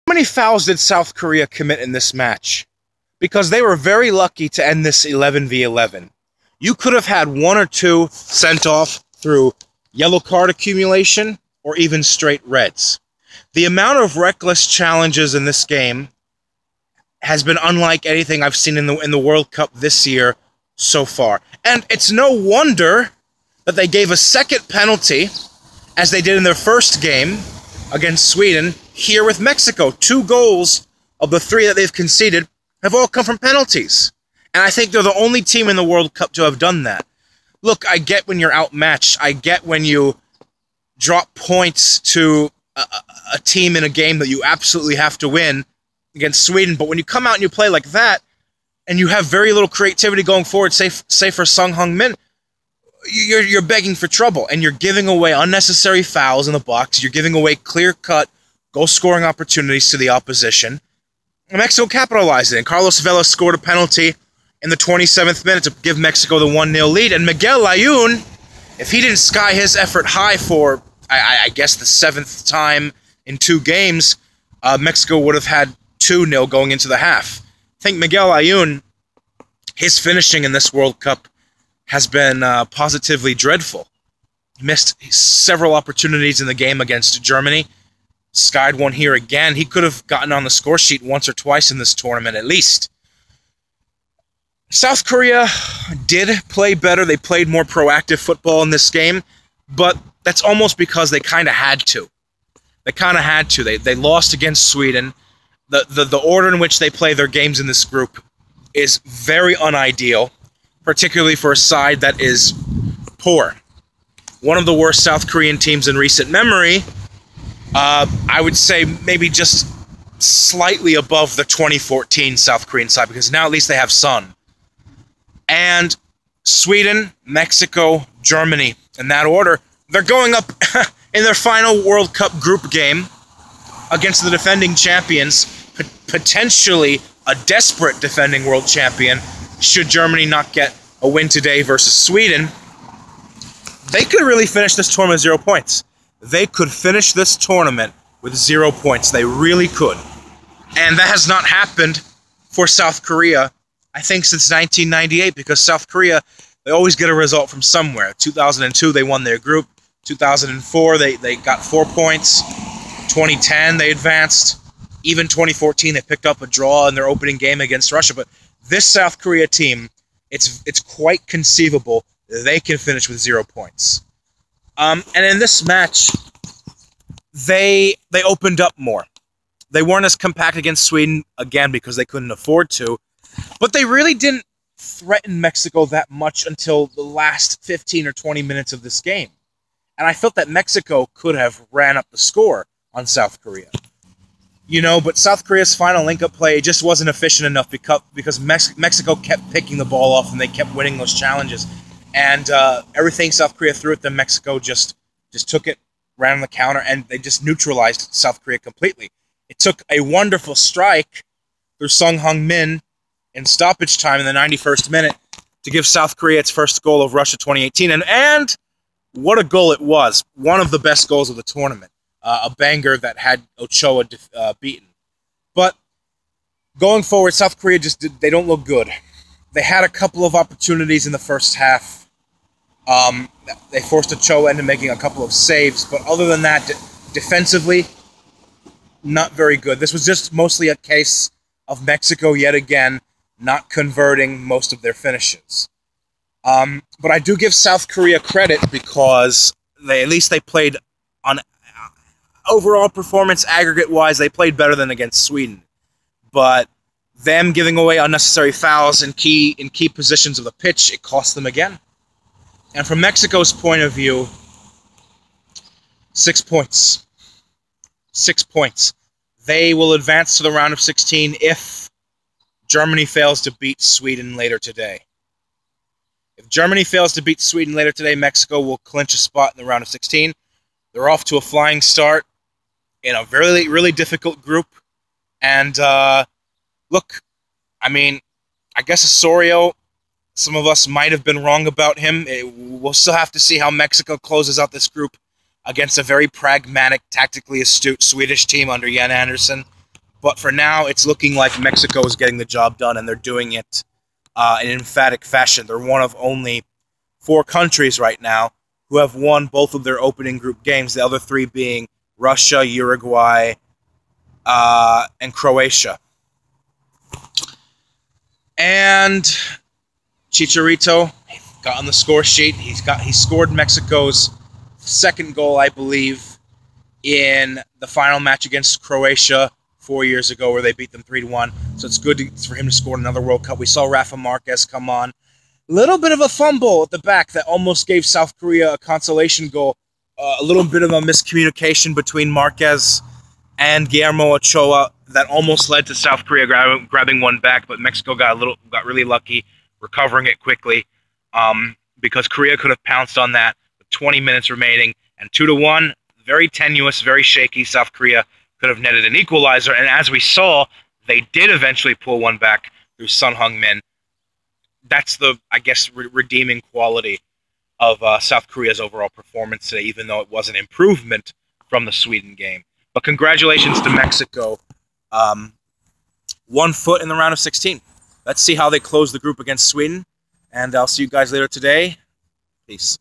How many fouls did South Korea commit in this match? Because they were very lucky to end this 11v11. You could have had one or two sent off through yellow card accumulation or even straight reds. The amount of reckless challenges in this game has been unlike anything I've seen in the World Cup this year so far. And it's no wonder that they gave a second penalty, as they did in their first game against Sweden, here with Mexico. 2 goals of the 3 that they've conceded have all come from penalties. And I think they're the only team in the World Cup to have done that. Look, I get when you're outmatched. I get when you drop points to a team in a game that you absolutely have to win against Sweden. But when you come out and you play like that, and you have very little creativity going forward, say for Sung Heung-min, you're begging for trouble, and you're giving away unnecessary fouls in the box. You're giving away clear-cut goal-scoring opportunities to the opposition. And Mexico capitalized it, and Carlos Vela scored a penalty in the 27th minute to give Mexico the 1-0 lead. And Miguel Layún, if he didn't sky his effort high for, I guess, the 7th time in 2 games, Mexico would have had 2-0 going into the half. I think Miguel Layún, his finishing in this World Cup has been positively dreadful. He missed several opportunities in the game against Germany. Skied one here again. He could have gotten on the score sheet once or twice in this tournament at least. South Korea did play better. They played more proactive football in this game, but that's almost because they kind of had to. They kind of had to. They lost against Sweden. The order in which they play their games in this group is very unideal, particularly for a side that is poor. One of the worst South Korean teams in recent memory. I would say maybe just slightly above the 2014 South Korean side, because now at least they have Sun. And Sweden, Mexico, Germany, in that order, they're going up in their final World Cup group game against the defending champions, potentially a desperate defending world champion. Should Germany not get a win today versus Sweden, they could really finish this tournament with 0 points. They could finish this tournament with 0 points. They really could. And that has not happened for South Korea, I think, since 1998, because South Korea, they always get a result from somewhere. 2002, they won their group. 2004, they got 4 points. 2010, they advanced. Even 2014, they picked up a draw in their opening game against Russia. But this South Korea team, it's quite conceivable they can finish with 0 points. And in this match, they opened up more. They weren't as compact against Sweden, again, because they couldn't afford to. But they really didn't threaten Mexico that much until the last 15 or 20 minutes of this game. And I felt that Mexico could have ran up the score on South Korea. You know, but South Korea's final link-up play just wasn't efficient enough because Mexico kept picking the ball off and they kept winning those challenges. And everything South Korea threw at them, Mexico just took it, ran on the counter, and they just neutralized South Korea completely. It took a wonderful strike through Sung Heung-min in stoppage time in the 91st minute to give South Korea its first goal of Russia 2018. And what a goal it was. One of the best goals of the tournament. A banger that had Ochoa beaten. But going forward, South Korea they don't look good. They had a couple of opportunities in the first half. They forced Ochoa into making a couple of saves, but other than that, defensively, not very good. This was just mostly a case of Mexico yet again not converting most of their finishes. But I do give South Korea credit because at least they played on overall performance, aggregate-wise, they played better than against Sweden. But them giving away unnecessary fouls in key positions of the pitch, it cost them again. And from Mexico's point of view, 6 points. 6 points. They will advance to the round of 16 if Germany fails to beat Sweden later today. If Germany fails to beat Sweden later today, Mexico will clinch a spot in the round of 16. They're off to a flying start in a really, really difficult group. And, look, I mean, I guess Osorio, some of us might have been wrong about him. We'll still have to see how Mexico closes out this group against a very pragmatic, tactically astute Swedish team under Jan Andersson. But for now, it's looking like Mexico is getting the job done, and they're doing it in emphatic fashion. They're one of only 4 countries right now who have won both of their opening group games, the other 3 being Russia, Uruguay, and Croatia. And Chicharito got on the score sheet. He scored Mexico's 2nd goal, I believe, in the final match against Croatia 4 years ago, where they beat them 3-1. So it's good for him to score another World Cup. We saw Rafa Marquez come on. Little bit of a fumble at the back that almost gave South Korea a consolation goal. A little bit of a miscommunication between Marquez and Guillermo Ochoa that almost led to South Korea grabbing one back, but Mexico got really lucky, recovering it quickly, because Korea could have pounced on that with 20 minutes remaining, and 2-1, very tenuous, very shaky. South Korea could have netted an equalizer, and as we saw, they did eventually pull one back through Son Heung-min. That's the, I guess, redeeming quality of South Korea's overall performance today, even though it was an improvement from the Sweden game. But congratulations to Mexico. 1 foot in the round of 16. Let's see how they close the group against Sweden. And I'll see you guys later today. Peace.